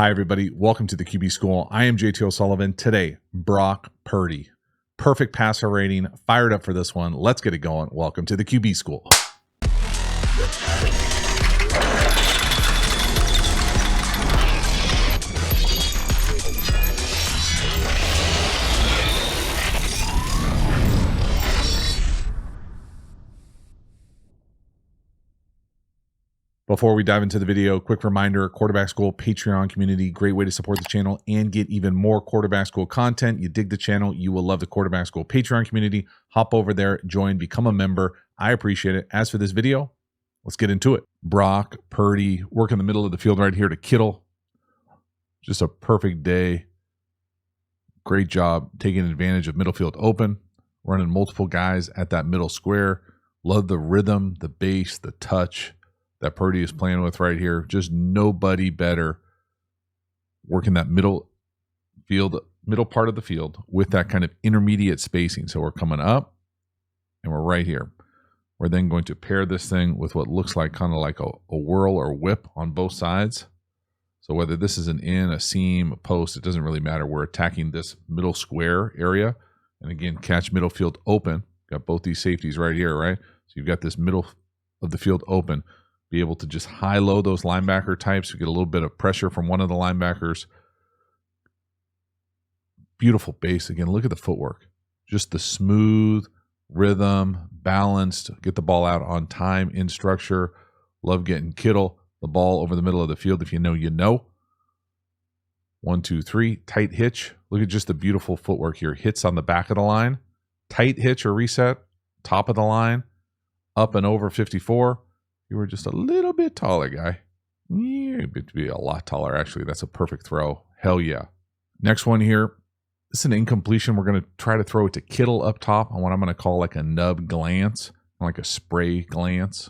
Hi, everybody. Welcome to the QB School. I am JT O'Sullivan. Today, Brock Purdy. Perfect passer rating. Fired up for this one. Let's get it going. Welcome to the QB School. Before we dive into the video, quick reminder, Quarterback School Patreon community, great way to support the channel and get even more Quarterback School content. You dig the channel, you will love the Quarterback School Patreon community. Hop over there, join, become a member. I appreciate it. As for this video, let's get into it. Brock Purdy, work in the middle of the field right here to Kittle. Just a perfect day. Great job taking advantage of middle field open, running multiple guys at that middle square. Love the rhythm, the bass, the touch that Purdy is playing with right here. Just nobody better working that middle part of the field with that kind of intermediate spacing. So we're coming up and we're right here. We're then going to pair this thing with what looks like kind of like a whirl or whip on both sides. So whether this is an in, a seam, a post, it doesn't really matter. We're attacking this middle square area. And again, catch middle field open. Got both these safeties right here, right? So you've got this middle of the field open. Be able to just high-low those linebacker types. You get a little bit of pressure from one of the linebackers. Beautiful base. Again, look at the footwork. Just the smooth rhythm, balanced, get the ball out on time, in structure. Love getting Kittle the ball over the middle of the field. If you know, you know. 1, 2, 3, tight hitch. Look at just the beautiful footwork here. Hits on the back of the line. Tight hitch or reset, top of the line, up and over 54. You were just a little bit taller, guy. You'd be a lot taller, actually. That's a perfect throw. Hell yeah. Next one here. This is an incompletion. We're going to try to throw it to Kittle up top on what I'm going to call like a nub glance, like a spray glance.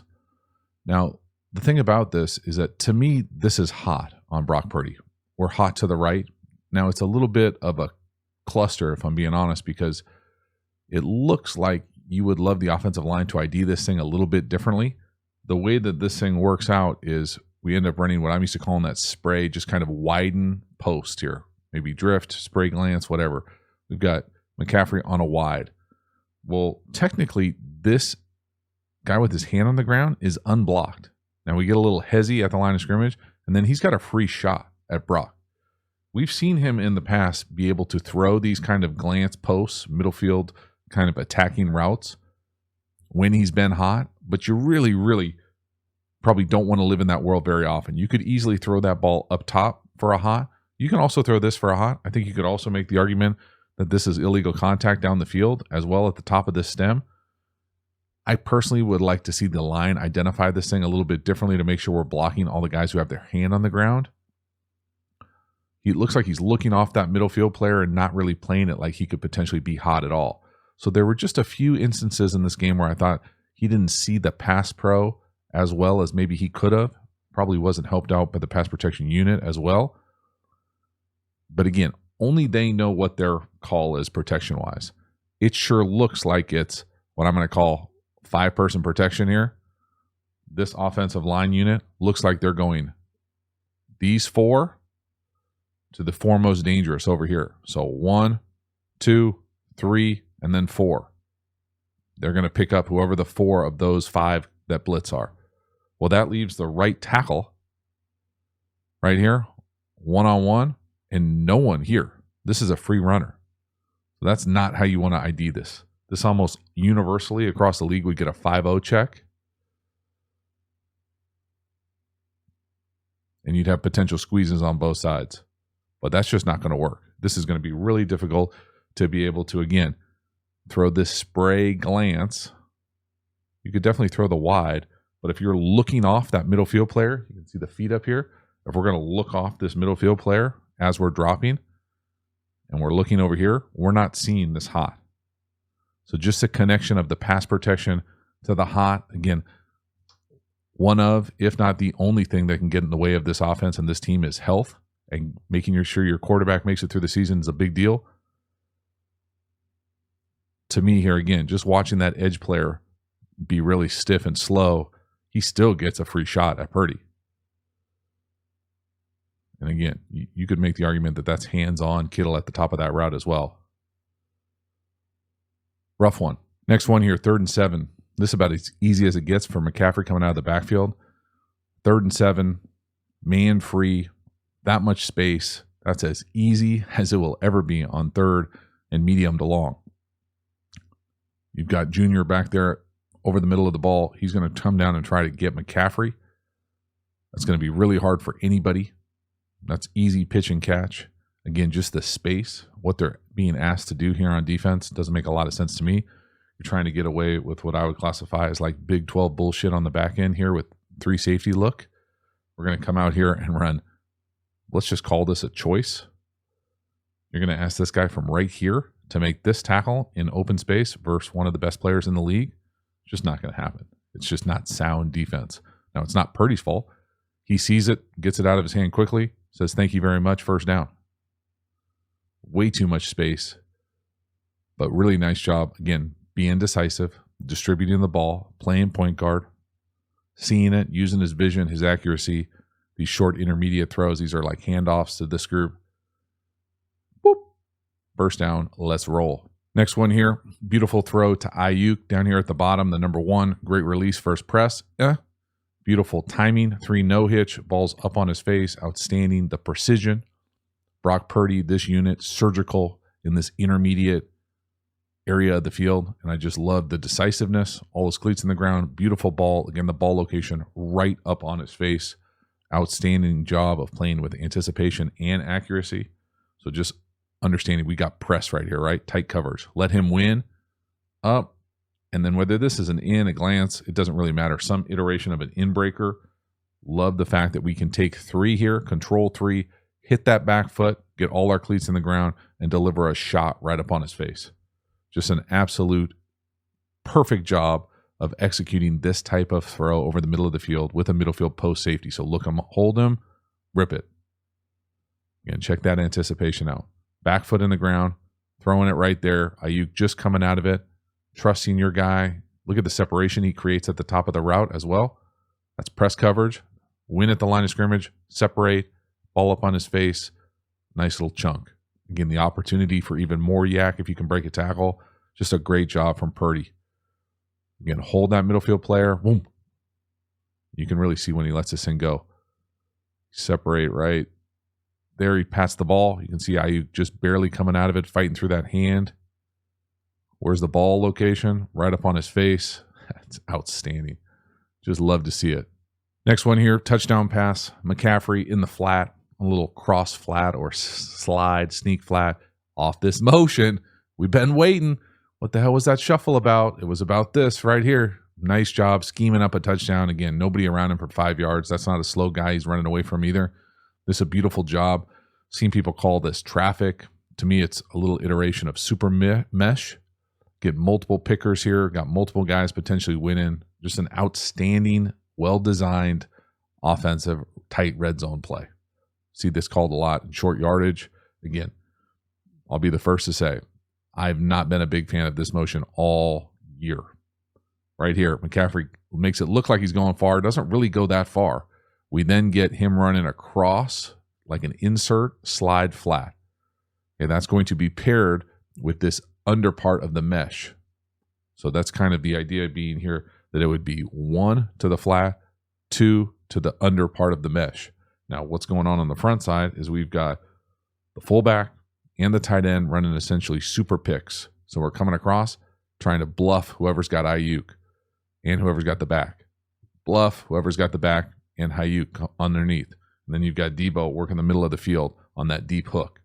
Now, the thing about this is that to me, this is hot on Brock Purdy. We're hot to the right. Now, it's a little bit of a cluster, if I'm being honest, because it looks like you would love the offensive line to ID this thing a little bit differently. The way that this thing works out is we end up running what I'm used to calling that spray, just kind of widen post here. Maybe drift, spray glance, whatever. We've got McCaffrey on a wide. Well, technically, this guy with his hand on the ground is unblocked. Now we get a little hezzy at the line of scrimmage, and then he's got a free shot at Brock. We've seen him in the past be able to throw these kind of glance posts, middle field kind of attacking routes when he's been hot, but you really, really probably don't want to live in that world very often. You could easily throw that ball up top for a hot. You can also throw this for a hot. I think you could also make the argument that this is illegal contact down the field as well at the top of this stem. I personally would like to see the line identify this thing a little bit differently to make sure we're blocking all the guys who have their hand on the ground. He looks like he's looking off that middle field player and not really playing it like he could potentially be hot at all. So there were just a few instances in this game where I thought he didn't see the pass pro as well as maybe he could have. Probably wasn't helped out by the pass protection unit as well. But again, only they know what their call is protection-wise. It sure looks like it's what I'm going to call 5-person protection here. This offensive line unit looks like they're going these 4 to the 4 most dangerous over here. So 1, 2, 3, and then 4. They're going to pick up whoever the 4 of those 5 that blitz are. Well, that leaves the right tackle right here, one-on-one, and no one here. This is a free runner. So that's not how you want to ID this. This almost universally across the league would get a 5-0 check. And you'd have potential squeezes on both sides. But that's just not going to work. This is going to be really difficult to be able to, again, throw this spray glance. You could definitely throw the wide, but if you're looking off that middle field player, you can see the feet up here. If we're going to look off this middle field player as we're dropping and we're looking over here, we're not seeing this hot. So just a connection of the pass protection to the hot, again, one of, if not the only thing that can get in the way of this offense and this team is health, and making sure your quarterback makes it through the season is a big deal. To me here, again, just watching that edge player be really stiff and slow, he still gets a free shot at Purdy. And again, you could make the argument that that's hands-on Kittle at the top of that route as well. Rough one. Next one here, 3rd and 7. This is about as easy as it gets for McCaffrey coming out of the backfield. 3rd and 7, man free, that much space. That's as easy as it will ever be on 3rd and medium to long. You've got Junior back there over the middle of the ball. He's going to come down and try to get McCaffrey. That's going to be really hard for anybody. That's easy pitch and catch. Again, just the space, what they're being asked to do here on defense doesn't make a lot of sense to me. You're trying to get away with what I would classify as like Big 12 bullshit on the back end here with 3 safety look. We're going to come out here and run, let's just call this a choice. You're going to ask this guy from right here to make this tackle in open space versus one of the best players in the league. It's just not going to happen. It's just not sound defense. Now, it's not Purdy's fault. He sees it, gets it out of his hand quickly, says, thank you very much, 1st down. Way too much space, but really nice job. Again, being decisive, distributing the ball, playing point guard, seeing it, using his vision, his accuracy, these short intermediate throws. These are like handoffs to this group. Boop. 1st down, let's roll. Next one here, beautiful throw to Ayuk down here at the bottom, the number 1. Great release, first press. Beautiful timing, 3 no-hitch, balls up on his face, outstanding. The precision. Brock Purdy, this unit, surgical in this intermediate area of the field. And I just love the decisiveness, all his cleats in the ground, beautiful ball. Again, the ball location right up on his face. Outstanding job of playing with anticipation and accuracy. So just understanding we got press right here, right? Tight coverage. Let him win up. And then whether this is an in, a glance, it doesn't really matter. Some iteration of an in breaker. Love the fact that we can take 3 here, control 3, hit that back foot, get all our cleats in the ground, and deliver a shot right up on his face. Just an absolute perfect job of executing this type of throw over the middle of the field with a middle field post safety. So look him, hold him, rip it. Again, check that anticipation out. Back foot in the ground, throwing it right there. Ayuk just coming out of it, trusting your guy. Look at the separation he creates at the top of the route as well. That's press coverage. Win at the line of scrimmage, separate, ball up on his face. Nice little chunk. Again, the opportunity for even more yak if you can break a tackle. Just a great job from Purdy. Again, hold that middle field player. Boom. You can really see when he lets this thing go. Separate right there. He pats the ball. You can see Ayuk just barely coming out of it, fighting through that hand. Where's the ball location? Right up on his face. That's outstanding. Just love to see it. Next one here, touchdown pass. McCaffrey in the flat, a little cross flat or slide, sneak flat off this motion. We've been waiting. What the hell was that shuffle about? It was about this right here. Nice job scheming up a touchdown. Again, nobody around him for 5 yards. That's not a slow guy he's running away from either. This is a beautiful job. Seen people call this traffic. To me, it's a little iteration of super mesh. Get multiple pickers here. Got multiple guys potentially winning. Just an outstanding, well-designed, offensive, tight red zone play. See this called a lot in short yardage. Again, I'll be the first to say, I've not been a big fan of this motion all year. Right here, McCaffrey makes it look like he's going far. Doesn't really go that far. We then get him running across like an insert slide flat. Okay, that's going to be paired with this under part of the mesh. So that's kind of the idea being here, that it would be 1 to the flat, 2 to the under part of the mesh. Now, what's going on the front side is we've got the fullback and the tight end running essentially super picks. So we're coming across, trying to bluff whoever's got Ayuk and whoever's got the back. Bluff whoever's got the back and Ayuk underneath. And then you've got Debo working the middle of the field on that deep hook,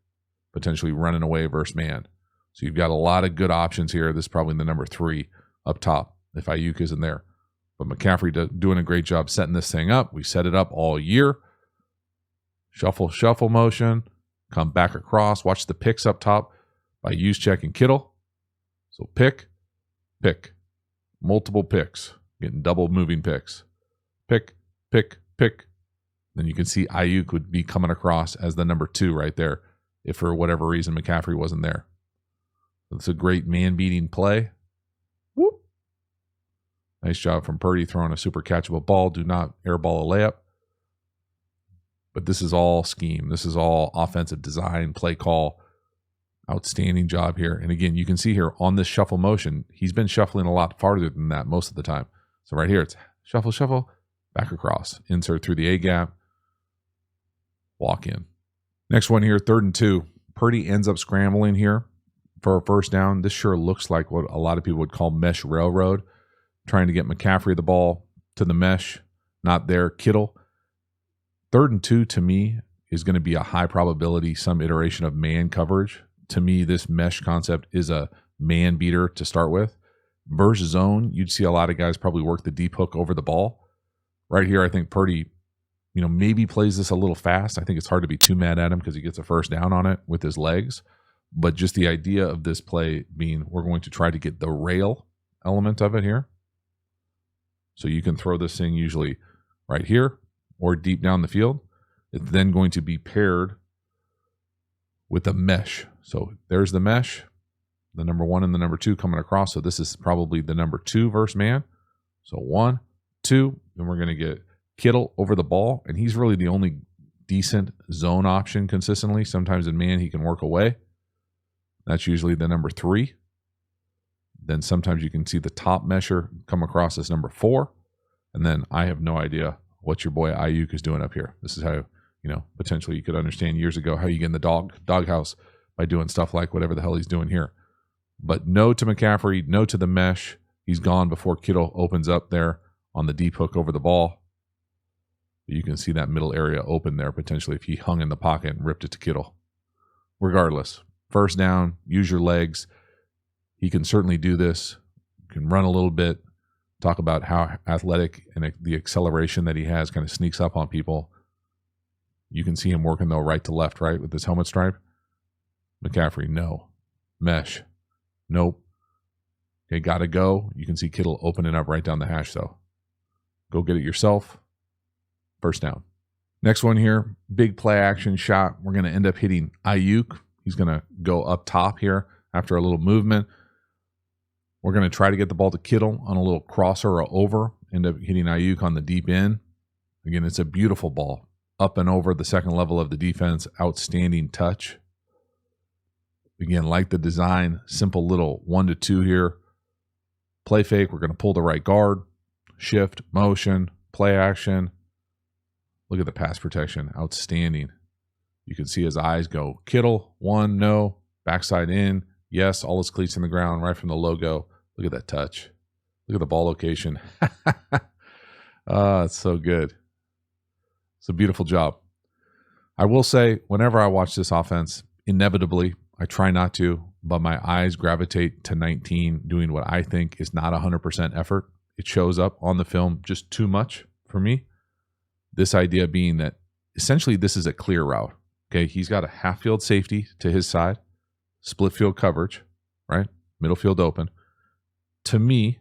potentially running away versus man. So you've got a lot of good options here. This is probably the number 3 up top if Ayuk isn't there. But McCaffrey doing a great job setting this thing up. We set it up all year. Shuffle motion. Come back across. Watch the picks up top by Juszczyk and Kittle. So pick. Multiple picks. Getting double moving picks. Pick. Then you can see Ayuk would be coming across as the number 2 right there if for whatever reason McCaffrey wasn't there. It's a great man-beating play. Whoop. Nice job from Purdy throwing a super catchable ball. Do not airball a layup. But this is all scheme. This is all offensive design, play call. Outstanding job here. And again, you can see here on this shuffle motion, he's been shuffling a lot farther than that most of the time. So right here, it's shuffle, shuffle, back across, insert through the A gap, walk in. Next one here, 3rd and 2. Purdy ends up scrambling here for a first down. This sure looks like what a lot of people would call mesh railroad, trying to get McCaffrey the ball to the mesh, not there. Kittle. 3rd and 2 to me is going to be a high probability, some iteration of man coverage. To me, this mesh concept is a man beater to start with. Versus zone, you'd see a lot of guys probably work the deep hook over the ball. Right here, I think Purdy, maybe plays this a little fast. I think it's hard to be too mad at him because he gets a first down on it with his legs. But just the idea of this play being we're going to try to get the rail element of it here. So you can throw this thing usually right here or deep down the field. It's then going to be paired with a mesh. So there's the mesh, the number 1 and the number 2 coming across. So this is probably the number 2 versus man. So 1, 2, then we're going to get Kittle over the ball. And he's really the only decent zone option consistently. Sometimes in man, he can work away. That's usually the number 3. Then sometimes you can see the top mesher come across as number 4. And then I have no idea what your boy Ayuk is doing up here. This is how, potentially you could understand years ago how you get in the doghouse by doing stuff like whatever the hell he's doing here. But no to McCaffrey, no to the mesh. He's gone before Kittle opens up there on the deep hook over the ball. You can see that middle area open there potentially if he hung in the pocket and ripped it to Kittle. Regardless, first down, use your legs. He can certainly do this. Can run a little bit. Talk about how athletic and the acceleration that he has kind of sneaks up on people. You can see him working though right to left, right, with this helmet stripe. McCaffrey, no. Mesh, nope. Okay, got to go. You can see Kittle opening up right down the hash though. Go get it yourself. First down. Next one here, big play action shot. We're going to end up hitting Ayuk. He's going to go up top here after a little movement. We're going to try to get the ball to Kittle on a little crosser or over. End up hitting Ayuk on the deep end. Again, it's a beautiful ball. Up and over the second level of the defense. Outstanding touch. Again, like the design, simple little 1 to 2 here. Play fake, we're going to pull the right guard. Shift, motion, play action. Look at the pass protection. Outstanding. You can see his eyes go. Kittle, 1, no. Backside in, yes. All his cleats in the ground right from the logo. Look at that touch. Look at the ball location. It's so good. It's a beautiful job. I will say, whenever I watch this offense, inevitably, I try not to, but my eyes gravitate to 19 doing what I think is not 100% effort. It shows up on the film just too much for me. This idea being that essentially this is a clear route. Okay, he's got a half field safety to his side, split field coverage, right? Middle field open. To me,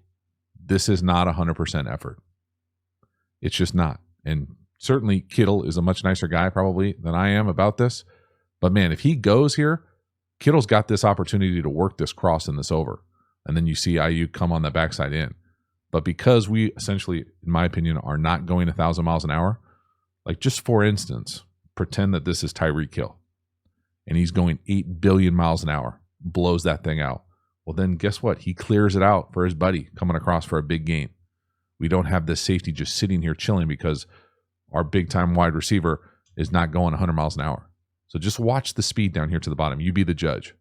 this is not 100% effort. It's just not. And certainly Kittle is a much nicer guy probably than I am about this. But man, if he goes here, Kittle's got this opportunity to work this cross and this over. And then you see Ayuk come on the backside in. But because we essentially, in my opinion, are not going 1,000 miles an hour, like just for instance, pretend that this is Tyreek Hill and he's going 8 billion miles an hour, blows that thing out. Well, then guess what? He clears it out for his buddy coming across for a big gain. We don't have this safety just sitting here chilling because our big time wide receiver is not going 100 miles an hour. So just watch the speed down here to the bottom. You be the judge.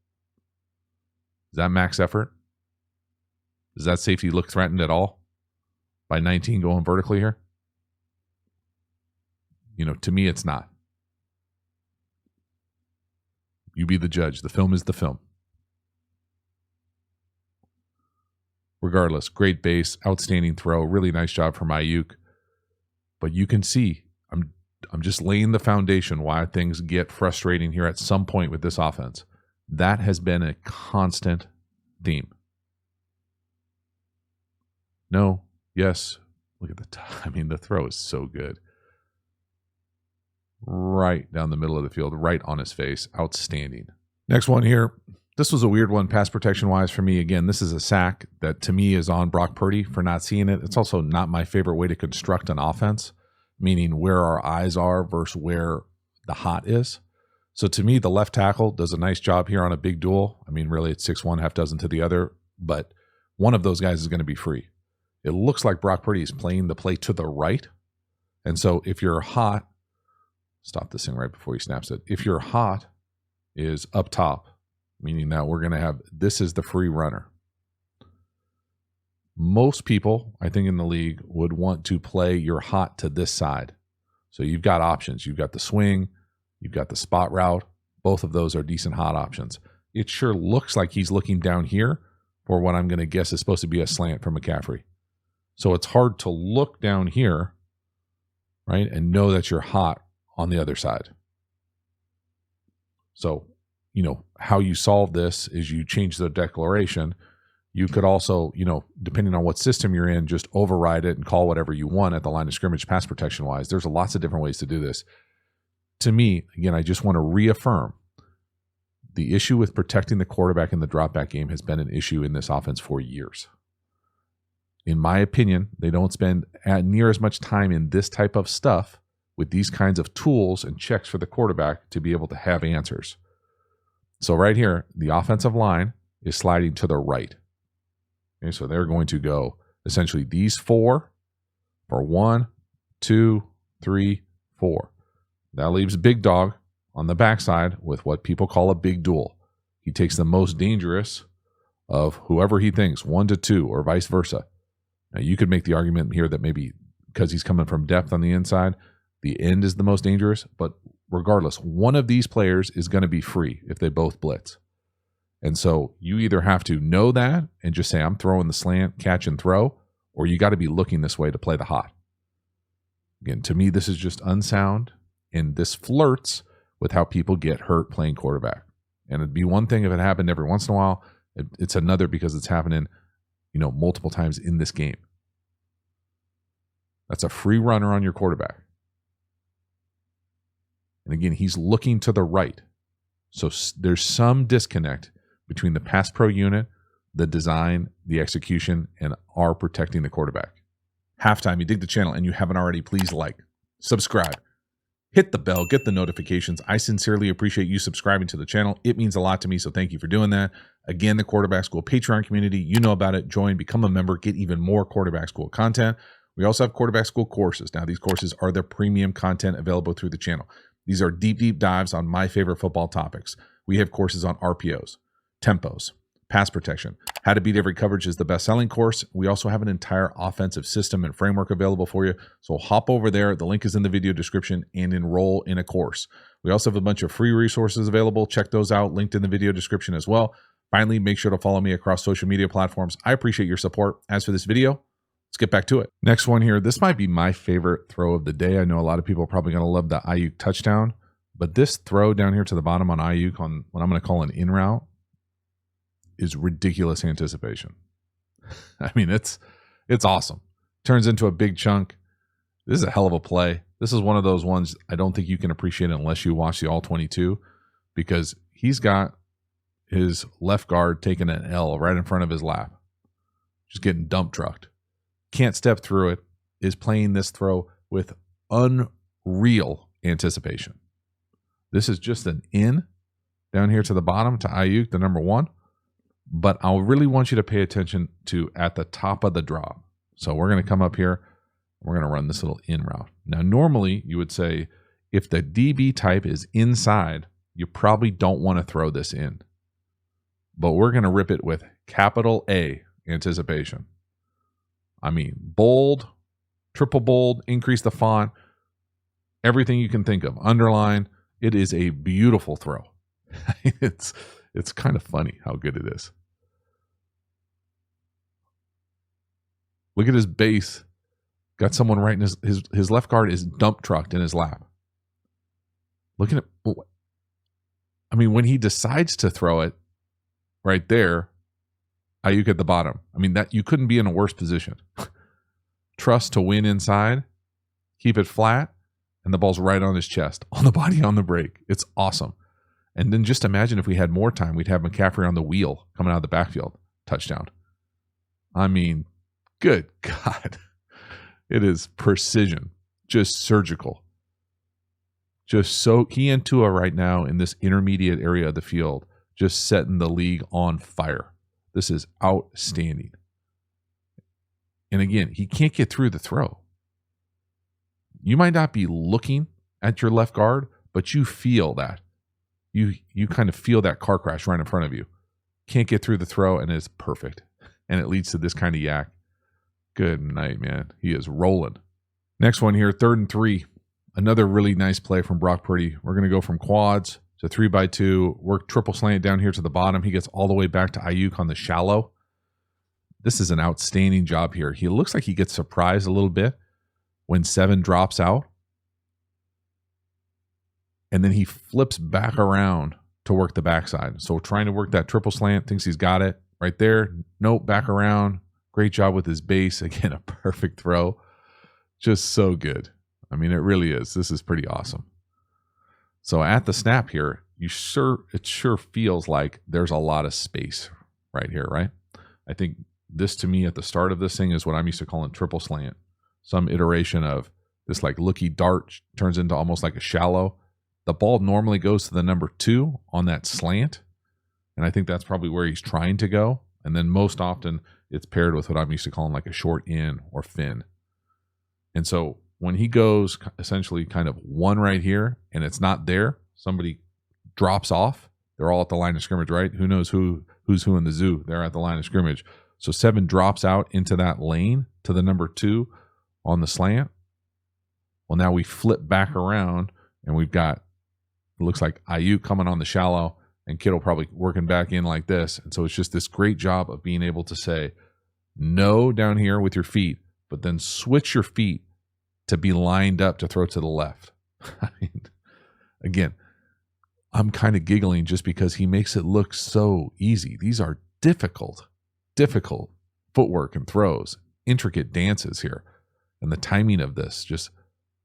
Is that max effort? Does that safety look threatened at all by 19 going vertically here? To me, it's not. You be the judge. The film is the film. Regardless, great base, outstanding throw, really nice job from Ayuk. But you can see, I'm just laying the foundation why things get frustrating here at some point with this offense. That has been a constant theme. No, yes. Look at the throw is so good. Right down the middle of the field, right on his face. Outstanding. Next one here. This was a weird one pass protection-wise for me. Again, this is a sack that to me is on Brock Purdy for not seeing it. It's also not my favorite way to construct an offense meaning where our eyes are versus where the hot is. So to me, the left tackle does a nice job here on a big duel. I mean, really, it's 6-1, half dozen to the other, but one of those guys is going to be free. It looks like Brock Purdy is playing the play to the right. And so if you're hot, stop this thing right before he snaps it. If you're hot is up top, meaning that we're going to have, this is the free runner. Most people, I think in the league, would want to play your hot to this side. So you've got options. You've got the swing, you've got the spot route. Both of those are decent hot options. It sure looks like he's looking down here for what I'm going to guess is supposed to be a slant from McCaffrey. So it's hard to look down here, right, and know that you're hot on the other side. So, you know, how you solve this is you change the declaration. You could also, you know, depending on what system you're in, just override it and call whatever you want at the line of scrimmage pass protection wise. There's lots of different ways to do this. To me, again, I just want to reaffirm the issue with protecting the quarterback in the drop back game has been an issue in this offense for years. In my opinion, they don't spend near as much time in this type of stuff with these kinds of tools and checks for the quarterback to be able to have answers. So right here, the offensive line is sliding to the right. Okay, so they're going to go essentially these four for 1, 2, 3, 4. That leaves Big Dog on the backside with what people call a big duel. He takes the most dangerous of whoever he thinks, 1 to 2 or vice versa. Now you could make the argument here that maybe because he's coming from depth on the inside, the end is the most dangerous, but regardless, one of these players is going to be free if they both blitz. And so you either have to know that and just say, I'm throwing the slant, catch and throw, or you got to be looking this way to play the hot. Again, to me, this is just unsound, and this flirts with how people get hurt playing quarterback. And it'd be one thing if it happened every once in a while. It's another because it's happening, you know, multiple times in this game. That's a free runner on your quarterback. And again, he's looking to the right. So there's some disconnect between the pass pro unit, the design, the execution, and our protecting the quarterback. Halftime, you dig the channel and you haven't already, please like, subscribe, hit the bell, get the notifications. I sincerely appreciate you subscribing to the channel. It means a lot to me, so thank you for doing that. Again, the Quarterback School Patreon community, you know about it. Join, become a member, get even more Quarterback School content. We also have Quarterback School courses. Now, these courses are the premium content available through the channel. These are deep, deep dives on my favorite football topics. We have courses on RPOs, tempos, pass protection. How to Beat Every Coverage is the best-selling course. We also have an entire offensive system and framework available for you. So hop over there. The link is in the video description and enroll in a course. We also have a bunch of free resources available. Check those out, linked in the video description as well. Finally, make sure to follow me across social media platforms. I appreciate your support. As for this video, let's get back to it. Next one here. This might be my favorite throw of the day. I know a lot of people are probably going to love the Ayuk touchdown, but this throw down here to the bottom on Ayuk on what I'm going to call an in route is ridiculous anticipation. I mean, it's awesome. Turns into a big chunk. This is a hell of a play. This is one of those ones I don't think you can appreciate unless you watch the All 22, because he's got his left guard taking an L right in front of his lap, just getting dump trucked. Can't step through it, is playing this throw with unreal anticipation. This is just an in down here to the bottom to Ayuk, the number 1. But I really want you to pay attention to at the top of the drop. So we're going to come up here. We're going to run this little in route. Now, normally you would say if the DB type is inside, you probably don't want to throw this in. But we're going to rip it with capital A anticipation. I mean, bold, triple bold, increase the font, everything you can think of. Underline. It is a beautiful throw. It's kind of funny how good it is. Look at his base. Got someone right in his left guard is dump trucked in his lap. Look at it. I mean, when he decides to throw it right there, Ayuk at the bottom. I mean, that you couldn't be in a worse position. Trust to win inside, keep it flat, and the ball's right on his chest, on the body, on the break. It's awesome. And then just imagine if we had more time, we'd have McCaffrey on the wheel coming out of the backfield. Touchdown. I mean, good God. It is precision. just surgical. Just so he and Tua right now in this intermediate area of the field, just setting the league on fire. This is outstanding. And again, he can't get through the throw. You might not be looking at your left guard, but you feel that. You kind of feel that car crash right in front of you. Can't get through the throw, and it's perfect. And it leads to this kind of yak. Good night, man. He is rolling. Next one here, 3rd and 3. Another really nice play from Brock Purdy. We're going to go from quads to 3x2, work triple slant down here to the bottom. He gets all the way back to Ayuk on the shallow. This is an outstanding job here. He looks like he gets surprised a little bit when 7 drops out. And then he flips back around to work the backside. So trying to work that triple slant, thinks he's got it right there. Nope, back around. Great job with his base. Again, a perfect throw. Just so good. I mean, it really is. This is pretty awesome. So at the snap here, it sure feels like there's a lot of space right here, right? I think this to me at the start of this thing is what I'm used to calling triple slant. Some iteration of this like looky dart turns into almost like a shallow. The ball normally goes to the number 2 on that slant. And I think that's probably where he's trying to go. And then most often it's paired with what I'm used to calling like a short in or fin. And so when he goes essentially kind of 1 right here and it's not there, somebody drops off. They're all at the line of scrimmage, right? Who knows who's who in the zoo? They're at the line of scrimmage. So 7 drops out into that lane to the number 2 on the slant. Well, now we flip back around and we've got, it looks like Ayuk coming on the shallow and Kittle probably working back in like this. And so it's just this great job of being able to say no down here with your feet, but then switch your feet to be lined up to throw to the left. I mean, again, I'm kind of giggling just because he makes it look so easy. These are difficult footwork and throws, intricate dances here. And the timing of this, just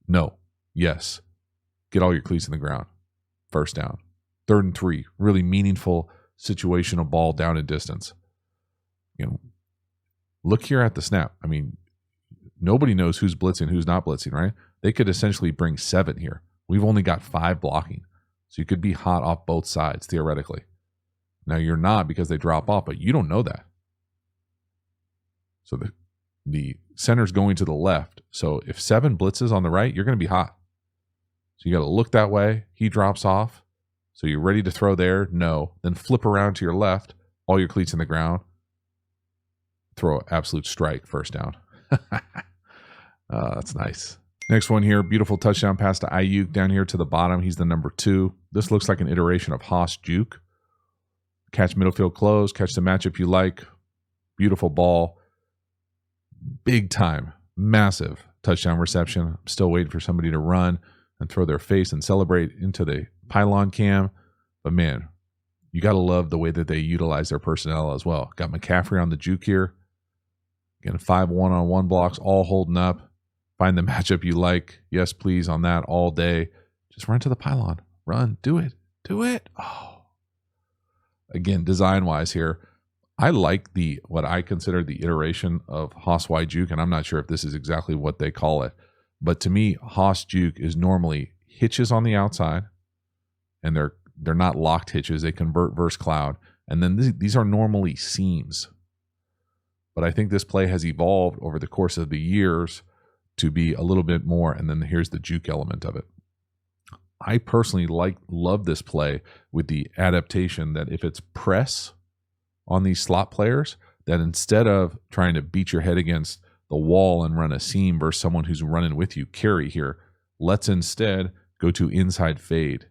no, yes, get all your cleats in the ground. First down. 3rd and 3, really meaningful situational ball down in distance. You know, look here at the snap. I mean, nobody knows who's blitzing, who's not blitzing, right? They could essentially bring 7 here. We've only got 5 blocking. So you could be hot off both sides, theoretically. Now you're not because they drop off, but you don't know that. So the center's going to the left. So if 7 blitzes on the right, you're going to be hot. So you got to look that way. He drops off. So you're ready to throw there? No. Then flip around to your left, all your cleats in the ground. Throw an absolute strike, first down. That's nice. Next one here, beautiful touchdown pass to Ayuk down here to the bottom. He's the number 2. This looks like an iteration of Haas Juke. Catch middle field close, catch the matchup you like. Beautiful ball. Big time, massive touchdown reception. I'm still waiting for somebody to run and throw their face and celebrate into the pylon cam. But man, you got to love the way that they utilize their personnel as well. Got McCaffrey on the juke here. Again, 5 one-on-one blocks, all holding up. Find the matchup you like. Yes, please, on that all day. Just run to the pylon. Run. Do it. Do it. Oh. Again, design-wise here, I like what I consider the iteration of Haas Y Juke, and I'm not sure if this is exactly what they call it. But to me, Haas Juke is normally hitches on the outside, and they're not locked hitches. They convert versus cloud. And then these are normally seams. But I think this play has evolved over the course of the years to be a little bit more, and then here's the juke element of it. I personally love this play with the adaptation that if it's press on these slot players, that instead of trying to beat your head against the wall and run a seam versus someone who's running with you, carry here, let's instead go to inside fade.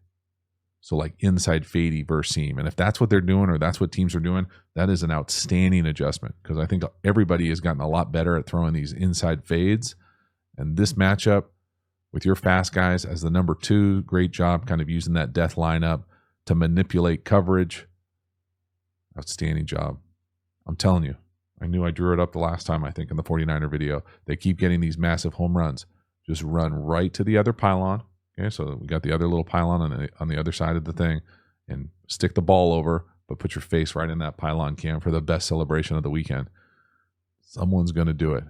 So like inside fadey versus seam. And if that's what they're doing or that's what teams are doing, that is an outstanding adjustment because I think everybody has gotten a lot better at throwing these inside fades. And this matchup with your fast guys as the number 2, great job kind of using that death lineup to manipulate coverage. Outstanding job. I'm telling you, I knew I drew it up the last time, I think, in the 49er video. They keep getting these massive home runs. Just run right to the other pylon. Okay, so we got the other little pylon on the other side of the thing and stick the ball over, but put your face right in that pylon cam for the best celebration of the weekend. Someone's going to do it.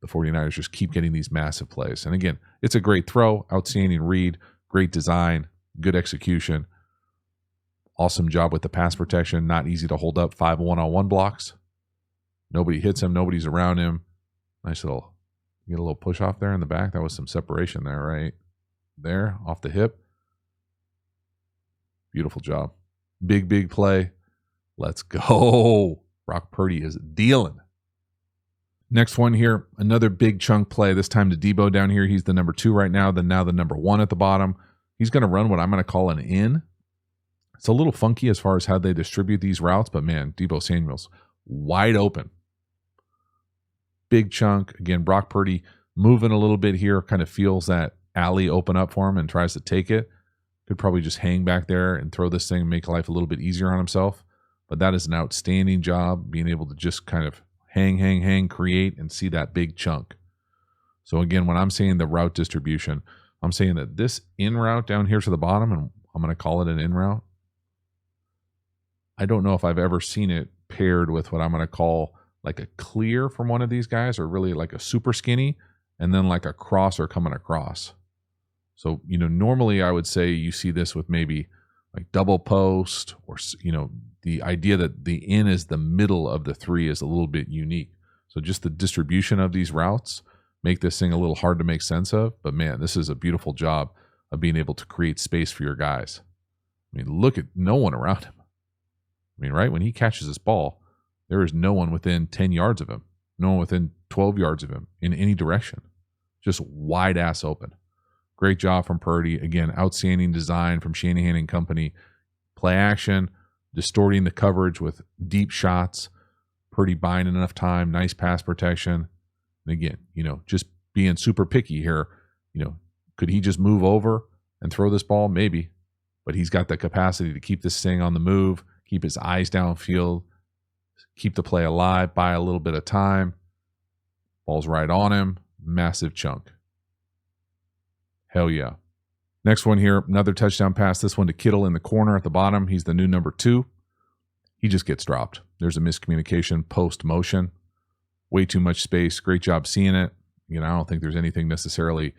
the 49ers just keep getting these massive plays. And again, it's a great throw, outstanding read, great design, good execution. Awesome job with the pass protection. Not easy to hold up 5 one-on-one blocks. Nobody hits him. Nobody's around him. Nice little, get a little push off there in the back. That was some separation there, right there off the hip. Beautiful job. Big play. Let's go. Brock Purdy is dealing. Next one here, another big chunk play. This time to Debo down here. He's the number 2 right now. Now the number 1 at the bottom. He's going to run what I'm going to call an in. It's a little funky as far as how they distribute these routes, but man, Debo Samuel's wide open. Big chunk. Again, Brock Purdy moving a little bit here, kind of feels that alley open up for him and tries to take it. Could probably just hang back there and throw this thing and make life a little bit easier on himself. But that is an outstanding job, being able to just kind of hang, create, and see that big chunk. So again, when I'm saying the route distribution, I'm saying that this in route down here to the bottom, and I'm going to call it an in route, I don't know if I've ever seen it paired with what I'm going to call like a clear from one of these guys, or really like a super skinny, and then like a crosser coming across. So, normally I would say you see this with maybe like double post, or, the idea that the in is the middle of the 3 is a little bit unique. So just the distribution of these routes make this thing a little hard to make sense of. But man, this is a beautiful job of being able to create space for your guys. I mean, look at no one around him. I mean, right? When he catches this ball, there is no one within 10 yards of him, no one within 12 yards of him in any direction. Just wide ass open. Great job from Purdy. Again, outstanding design from Shanahan and company. Play action, distorting the coverage with deep shots. Purdy buying enough time, nice pass protection. And again, just being super picky here. Could he just move over and throw this ball? Maybe. But he's got the capacity to keep this thing on the move, keep his eyes downfield, keep the play alive, buy a little bit of time. Ball's right on him. Massive chunk. Hell yeah. Next one here, another touchdown pass. This one to Kittle in the corner at the bottom. He's the new number 2. He just gets dropped. There's a miscommunication post motion. Way too much space. Great job seeing it. I don't think there's anything necessarily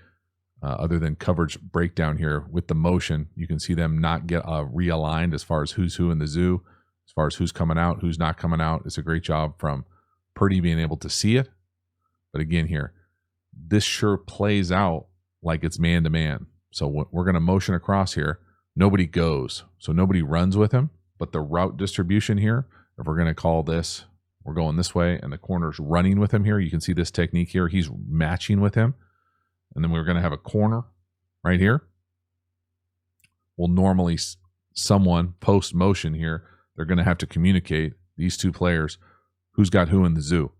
other than coverage breakdown here with the motion. You can see them not get realigned as far as who's who in the zoo, as far as who's coming out, who's not coming out. It's a great job from Purdy being able to see it. But again here, this sure plays out like it's man-to-man. So we're going to motion across here. Nobody goes. So nobody runs with him. But the route distribution here, if we're going to call this, we're going this way, and the corner's running with him here. You can see this technique here. He's matching with him. And then we're going to have a corner right here. Well, normally someone post-motion here, they're going to have to communicate, these two players, who's got who in the zoo.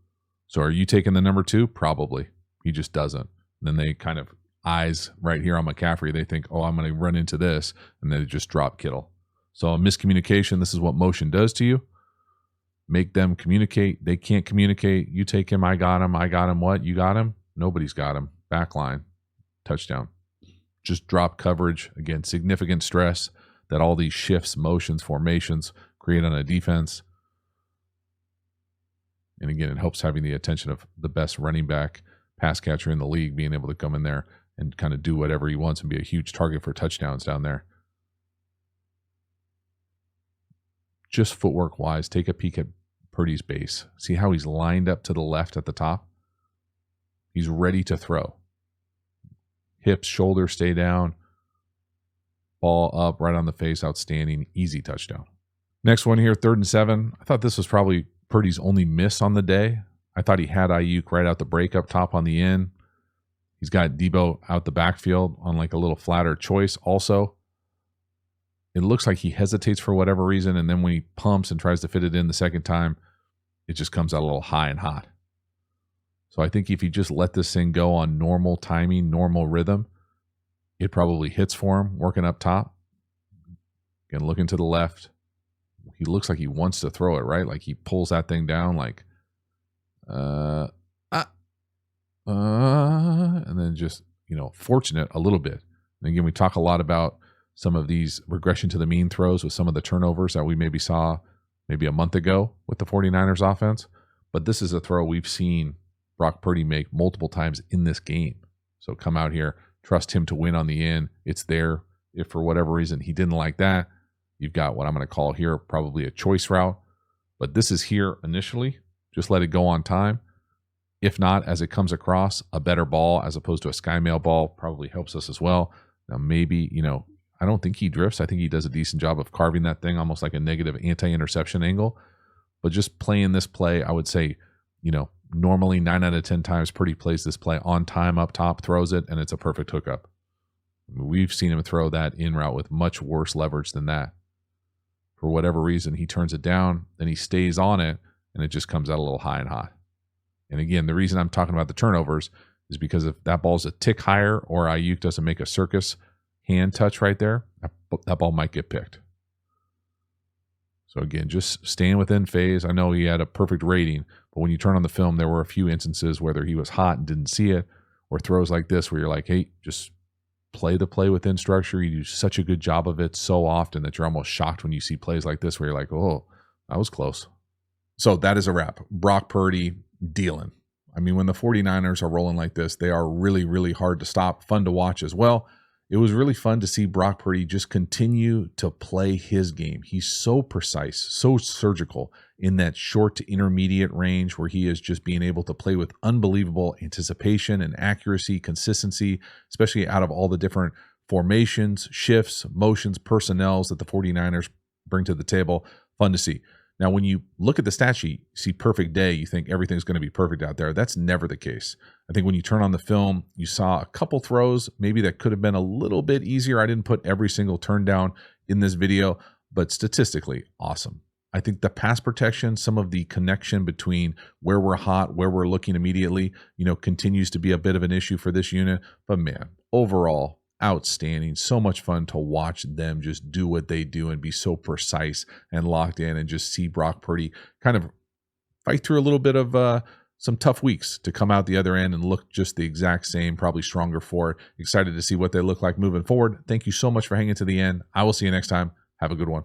So are you taking the number 2? Probably. He just doesn't. And then they kind of eyes right here on McCaffrey. They think, oh, I'm going to run into this. And then they just drop Kittle. So a miscommunication, this is what motion does to you. Make them communicate. They can't communicate. You take him. I got him. I got him. What? You got him? Nobody's got him. Backline. Touchdown. Just drop coverage. Again, significant stress that all these shifts, motions, formations create on a defense. And again, it helps having the attention of the best running back, pass catcher in the league, being able to come in there and kind of do whatever he wants and be a huge target for touchdowns down there. Just footwork wise, take a peek at Purdy's base. See how he's lined up to the left at the top? He's ready to throw. Hips, shoulders stay down. Ball up, right on the face, outstanding, easy touchdown. Next one here, 3rd and 7. I thought this was probably Purdy's only miss on the day. I thought he had Ayuk right out the break up top on the in. He's got Debo out the backfield on like a little flatter choice also. It looks like he hesitates for whatever reason, and then when he pumps and tries to fit it in the second time, it just comes out a little high and hot. So I think if he just let this thing go on normal timing, normal rhythm, it probably hits for him working up top. Again, looking to the left. He looks like he wants to throw it, right? Like he pulls that thing down like, and then just, fortunate a little bit. And again, we talk a lot about some of these regression to the mean throws with some of the turnovers that we maybe saw maybe a month ago with the 49ers offense. But this is a throw we've seen Brock Purdy make multiple times in this game. So come out here, trust him to win on the in. It's there. If for whatever reason he didn't like that, you've got what I'm going to call here probably a choice route. But this is here initially. Just let it go on time. If not, as it comes across, a better ball as opposed to a sky mail ball probably helps us as well. Now maybe, I don't think he drifts. I think he does a decent job of carving that thing almost like a negative anti-interception angle. But just playing this play, I would say, normally 9 out of 10 times Purdy plays this play on time up top, throws it, and it's a perfect hookup. We've seen him throw that in route with much worse leverage than that. For whatever reason, he turns it down, then he stays on it, and it just comes out a little high and hot. And again, the reason I'm talking about the turnovers is because if that ball's a tick higher or Ayuk doesn't make a circus hand touch right there, that ball might get picked. So again, just staying within phase. I know he had a perfect rating, but when you turn on the film, there were a few instances whether he was hot and didn't see it, or throws like this where you're like, hey, just play the play within structure. You do such a good job of it so often that you're almost shocked when you see plays like this where you're like, oh, that was close. So that is a wrap. Brock Purdy dealing. I mean, when the 49ers are rolling like this, they are really, really hard to stop. Fun to watch as well. It was really fun to see Brock Purdy just continue to play his game. He's so precise, so surgical in that short to intermediate range where he is just being able to play with unbelievable anticipation and accuracy, consistency, especially out of all the different formations, shifts, motions, personnels that the 49ers bring to the table. Fun to see. Now, when you look at the stat sheet, you see perfect day, you think everything's going to be perfect out there. That's never the case. I think when you turn on the film, you saw a couple throws, maybe that could have been a little bit easier. I didn't put every single turn down in this video, but statistically, awesome. I think the pass protection, some of the connection between where we're hot, where we're looking immediately, continues to be a bit of an issue for this unit. But man, overall, outstanding. So much fun to watch them just do what they do and be so precise and locked in, and just see Brock Purdy kind of fight through a little bit of some tough weeks to come out the other end and look just the exact same, probably stronger for it. Excited to see what they look like moving forward. Thank you so much for hanging to the end. I will see you next time. Have a good one.